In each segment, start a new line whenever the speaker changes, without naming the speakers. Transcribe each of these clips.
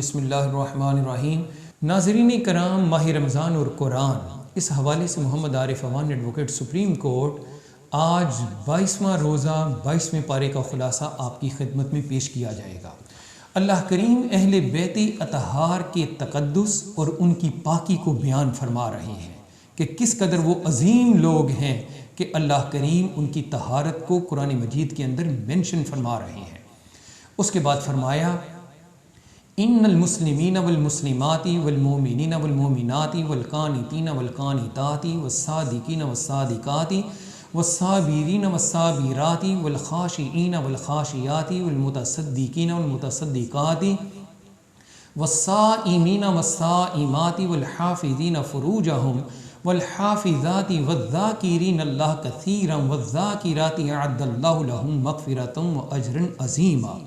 بسم اللہ الرحمن الرحیم۔ ناظرین کرام، ماہ رمضان اور قرآن، اس حوالے سے محمد عارف اوان ایڈوکیٹ سپریم کورٹ آج 22واں روزہ 22ویں پارے کا خلاصہ آپ کی خدمت میں پیش کیا جائے گا۔ اللہ کریم اہل بیت اطہار کے تقدس اور ان کی پاکی کو بیان فرما رہے ہیں کہ کس قدر وہ عظیم لوگ ہیں کہ اللہ کریم ان کی طہارت کو قرآن مجید کے اندر مینشن فرما رہے ہیں۔ اس کے بعد فرمایا ان المسلمین والمسلمات والمؤمنین والمؤمنات والقانتین والقانتات والصادقین والصادقات والصابرین والصابرات والخاشعین والخاشعات والمتصدقین والمتصدقات والصائمین والصائمات والحافظین فروجہم والحافظات والذاکرین اللہ کثیرا والذاکرات اعد اللہ لہم مغفرۃ واجرا عظیما،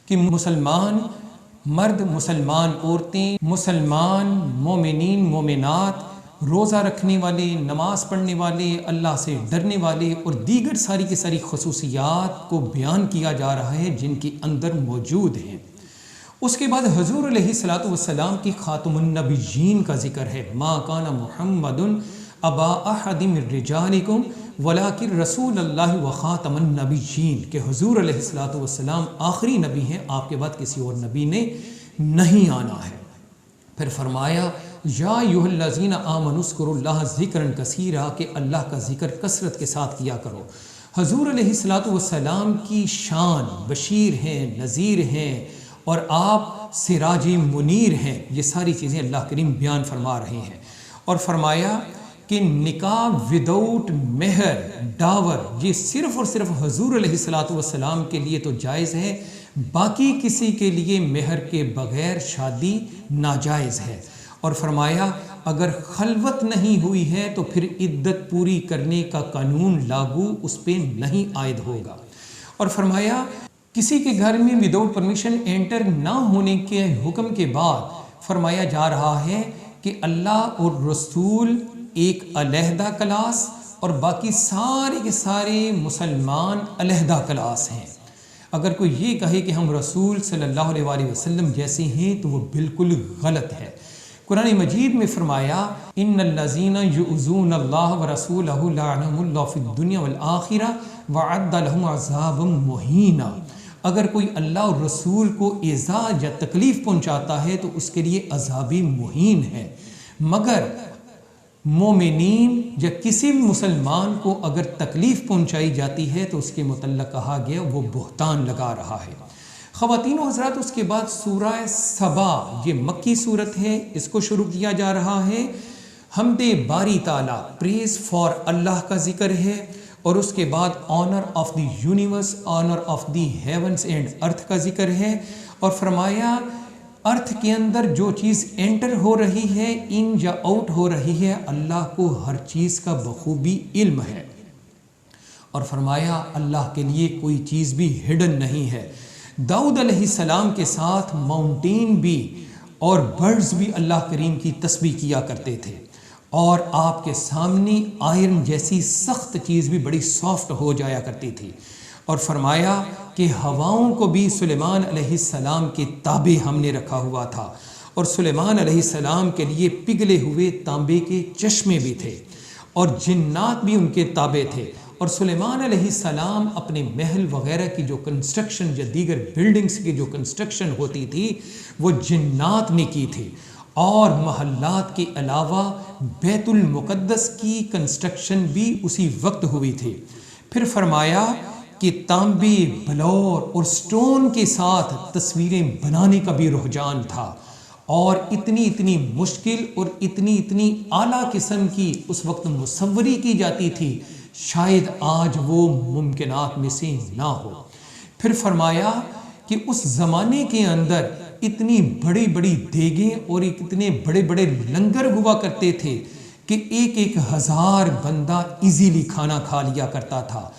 کہ مسلمان مرد، مسلمان عورتیں، مسلمان مومنین مومنات، روزہ رکھنے والے، نماز پڑھنے والے، اللہ سے ڈرنے والے اور دیگر ساری کی ساری خصوصیات کو بیان کیا جا رہا ہے جن کے اندر موجود ہیں۔ اس کے بعد حضور علیہ الصلوۃ والسلام کی خاتم النبیین کا ذکر ہے۔ ما کان محمد ابا احد من رجالکم ولکن رسول اللہ وخاتم النبیین، کہ حضور علیہ الصلوۃ والسلام آخری نبی ہیں، آپ کے بعد کسی اور نبی نے نہیں آنا ہے۔ پھر فرمایا یا ایھا الذین آمنوا اذکروا اللہ ذکرا کثیرا، کہ اللہ کا ذکر کثرت کے ساتھ کیا کرو۔ حضور علیہ الصلوۃ والسلام کی شان بشیر ہیں، نذیر ہیں اور آپ سراج منیر ہیں، یہ ساری چیزیں اللہ کریم بیان فرما رہے ہیں۔ اور فرمایا کہ نکاح وداؤٹ مہر، ڈاور، یہ صرف اور صرف حضور علیہ الصلوۃ والسلام کے لیے تو جائز ہے، باقی کسی کے لیے مہر کے بغیر شادی ناجائز ہے۔ اور فرمایا اگر خلوت نہیں ہوئی ہے تو پھر عدت پوری کرنے کا قانون لاگو اس پہ نہیں عائد ہوگا۔ اور فرمایا کسی کے گھر میں وداؤٹ پرمیشن انٹر نہ ہونے کے حکم کے بعد فرمایا جا رہا ہے کہ اللہ اور رسول ایک علیحدہ کلاس اور باقی سارے کے سارے مسلمان علیحدہ کلاس ہیں۔ اگر کوئی یہ کہے کہ ہم رسول صلی اللہ علیہ وآلہ وسلم جیسے ہیں تو وہ بالکل غلط ہے۔ قرآن مجید میں فرمایا ان الذین یؤذون اللہ ورسولہ لعنہم اللہ فی الدنیا والآخرہ وأعد لہم عذابا مہینا، اگر کوئی اللہ اور رسول کو ایذا یا تکلیف پہنچاتا ہے تو اس کے لیے عذاب مہین ہے، مگر مومنین یا کسی بھی مسلمان کو اگر تکلیف پہنچائی جاتی ہے تو اس کے متعلق کہا گیا وہ بہتان لگا رہا ہے۔ خواتین و حضرات، اس کے بعد سورہ سبا، یہ مکی صورت ہے، اس کو شروع کیا جا رہا ہے۔ حمد باری تعالیٰ، پریز فار اللہ کا ذکر ہے، اور اس کے بعد honour of the universe, honour of the heavens and earth کا ذکر ہے۔ اور فرمایا ارتھ کے اندر جو چیز انٹر ہو رہی ہے، ان یا آؤٹ ہو رہی ہے، اللہ کو ہر چیز کا بخوبی علم ہے۔ اور فرمایا اللہ کے لیے کوئی چیز بھی ہڈن نہیں ہے۔ داؤد علیہ السلام کے ساتھ ماؤنٹین بھی اور برڈز بھی اللہ کریم کی تسبیح کیا کرتے تھے، اور آپ کے سامنے آئرن جیسی سخت چیز بھی بڑی سافٹ ہو جایا کرتی تھی۔ اور فرمایا کہ ہواؤں کو بھی سلیمان علیہ السلام کے تابع ہم نے رکھا ہوا تھا، اور سلیمان علیہ السلام کے لیے پگھلے ہوئے تانبے کے چشمے بھی تھے، اور جنات بھی ان کے تابع تھے۔ اور سلیمان علیہ السلام اپنے محل وغیرہ کی جو کنسٹرکشن یا دیگر بلڈنگز کی جو کنسٹرکشن ہوتی تھی وہ جنات نے کی تھی، اور محلات کے علاوہ بیت المقدس کی کنسٹرکشن بھی اسی وقت ہوئی تھی۔ پھر فرمایا کہ تانبے، بلور اور سٹون کے ساتھ تصویریں بنانے کا بھی رجحان تھا، اور اتنی مشکل اور اتنی اعلیٰ قسم کی اس وقت مصوری کی جاتی تھی، شاید آج وہ ممکنات میں سے نہ ہو۔ پھر فرمایا کہ اس زمانے کے اندر اتنی بڑی دیگیں اور اتنے بڑے لنگر ہوا کرتے تھے کہ 1000 بندہ ایزیلی کھانا کھا لیا کرتا تھا۔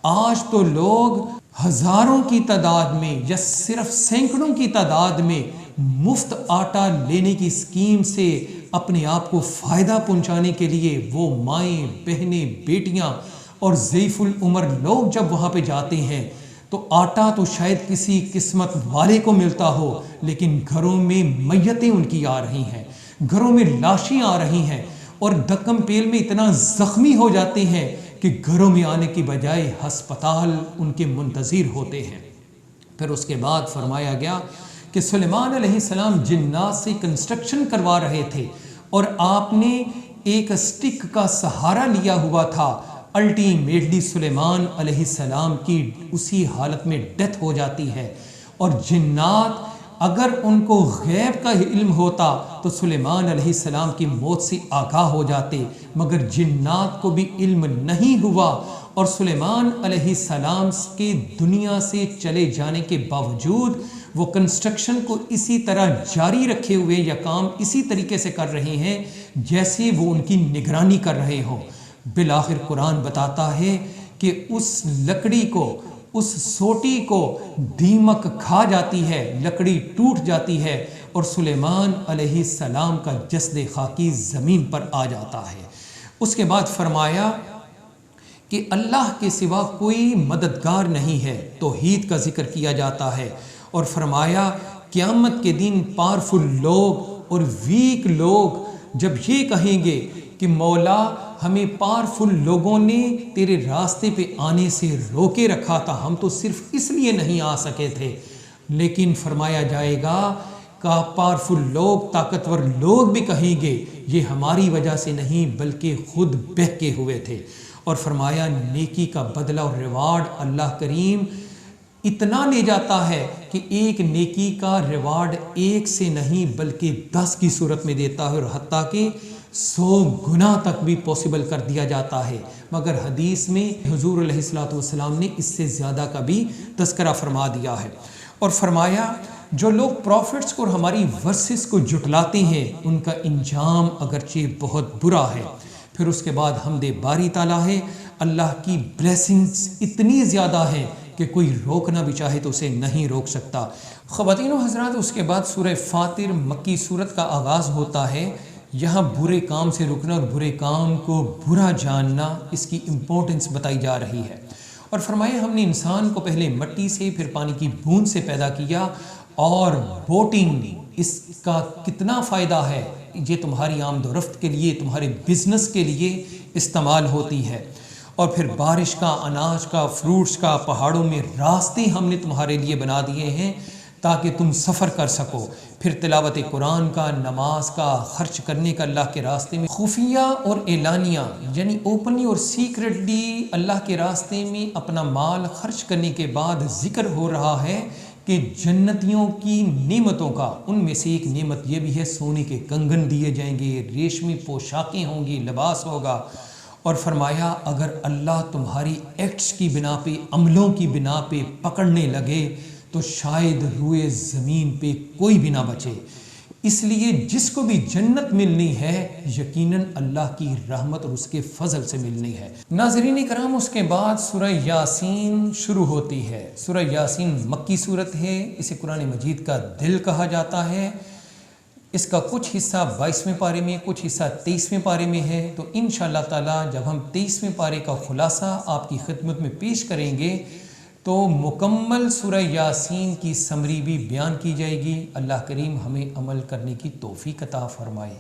آج تو لوگ ہزاروں کی تعداد میں یا صرف سینکڑوں کی تعداد میں مفت آٹا لینے کی اسکیم سے اپنے آپ کو فائدہ پہنچانے کے لیے وہ مائیں، بہنیں، بیٹیاں اور ضعیف العمر لوگ جب وہاں پہ جاتے ہیں تو آٹا تو شاید کسی قسمت والے کو ملتا ہو، لیکن گھروں میں میتیں ان کی آ رہی ہیں، گھروں میں لاشیں آ رہی ہیں، اور دکم پیل میں اتنا زخمی ہو جاتے ہیں کہ گھروں میں آنے کی بجائے ہسپتال ان کے منتظر ہوتے ہیں۔ پھر اس کے بعد فرمایا گیا کہ سلیمان علیہ السلام جنات سے کنسٹرکشن کروا رہے تھے اور آپ نے ایک اسٹک کا سہارا لیا ہوا تھا۔ الٹیمیٹلی سلیمان علیہ السلام کی اسی حالت میں ڈیتھ ہو جاتی ہے، اور جنات اگر ان کو غیب کا علم ہوتا تو سلیمان علیہ السلام کی موت سے آگاہ ہو جاتے، مگر جنات کو بھی علم نہیں ہوا، اور سلیمان علیہ السلام کے دنیا سے چلے جانے کے باوجود وہ کنسٹرکشن کو اسی طرح جاری رکھے ہوئے یا کام اسی طریقے سے کر رہے ہیں جیسے وہ ان کی نگرانی کر رہے ہوں۔ بالآخر قرآن بتاتا ہے کہ اس لکڑی کو، اس سوٹی کو دیمک کھا جاتی ہے، لکڑی ٹوٹ جاتی ہے، اور سلیمان علیہ السلام کا جسد خاکی زمین پر آ جاتا ہے۔ اس کے بعد فرمایا کہ اللہ کے سوا کوئی مددگار نہیں ہے، توحید کا ذکر کیا جاتا ہے، اور فرمایا قیامت کے دن پاورفل لوگ اور ویک لوگ جب یہ کہیں گے کہ مولا ہمیں پاورفل لوگوں نے تیرے راستے پہ آنے سے روکے رکھا تھا، ہم تو صرف اس لیے نہیں آ سکے تھے، لیکن فرمایا جائے گا کہ پاورفل لوگ، طاقتور لوگ بھی کہیں گے یہ ہماری وجہ سے نہیں بلکہ خود بہکے ہوئے تھے، اور فرمایا نیکی کا بدلہ اور ریوارڈ اللہ کریم اتنا لے جاتا ہے کہ ایک نیکی کا ریوارڈ 1 سے نہیں بلکہ 10 کی صورت میں دیتا ہے، اور حتیٰ کہ 100 گنا تک بھی پاسبل کر دیا جاتا ہے، مگر حدیث میں حضور علیہ السلام نے اس سے زیادہ کا بھی تذکرہ فرما دیا ہے۔ اور فرمایا جو لوگ پروفٹس کو اور ہماری ورسز کو جھٹلاتے ہیں ان کا انجام اگرچہ بہت برا ہے۔ پھر اس کے بعد حمد باری تعالیٰ ہے، اللہ کی بلیسنگز اتنی زیادہ ہیں کہ کوئی روکنا بھی چاہے تو اسے نہیں روک سکتا۔ خواتین و حضرات، اس کے بعد سورہ فاطر مکی صورت کا آغاز ہوتا ہے۔ یہاں برے کام سے رکنا اور برے کام کو برا جاننا، اس کی امپورٹنس بتائی جا رہی ہے، اور فرمایا ہم نے انسان کو پہلے مٹی سے پھر پانی کی بوند سے پیدا کیا، اور بوٹنگ اس کا کتنا فائدہ ہے، یہ تمہاری آمد و رفت کے لیے، تمہارے بزنس کے لیے استعمال ہوتی ہے، اور پھر بارش کا، اناج کا، فروٹس کا، پہاڑوں میں راستے ہم نے تمہارے لیے بنا دیے ہیں تاکہ تم سفر کر سکو، پھر تلاوت قرآن کا، نماز کا، خرچ کرنے کا اللہ کے راستے میں، خفیہ اور اعلانیہ یعنی اوپنلی اور سیکرٹلی اللہ کے راستے میں اپنا مال خرچ کرنے کے بعد ذکر ہو رہا ہے کہ جنتیوں کی نعمتوں کا، ان میں سے ایک نعمت یہ بھی ہے سونے کے کنگن دیے جائیں گے، ریشمی پوشاکیں ہوں گی، لباس ہوگا، اور فرمایا اگر اللہ تمہاری ایکٹس کی بنا پہ، عملوں کی بنا پہ پکڑنے لگے تو شاید روئے زمین پہ کوئی بھی نہ بچے، اس لیے جس کو بھی جنت ملنی ہے یقیناً اللہ کی رحمت اور اس کے فضل سے ملنی ہے۔ ناظرین کرام، اس کے بعد سورہ یاسین شروع ہوتی ہے۔ سورہ یاسین مکی صورت ہے، اسے قرآن مجید کا دل کہا جاتا ہے۔ اس کا کچھ حصہ 22ویں پارے میں، کچھ حصہ 23ویں پارے میں ہے، تو انشاءاللہ تعالی جب ہم 23ویں پارے کا خلاصہ آپ کی خدمت میں پیش کریں گے تو مکمل سورہ یاسین کی سمری بھی بیان کی جائے گی۔ اللہ کریم ہمیں عمل کرنے کی توفیق عطا فرمائے۔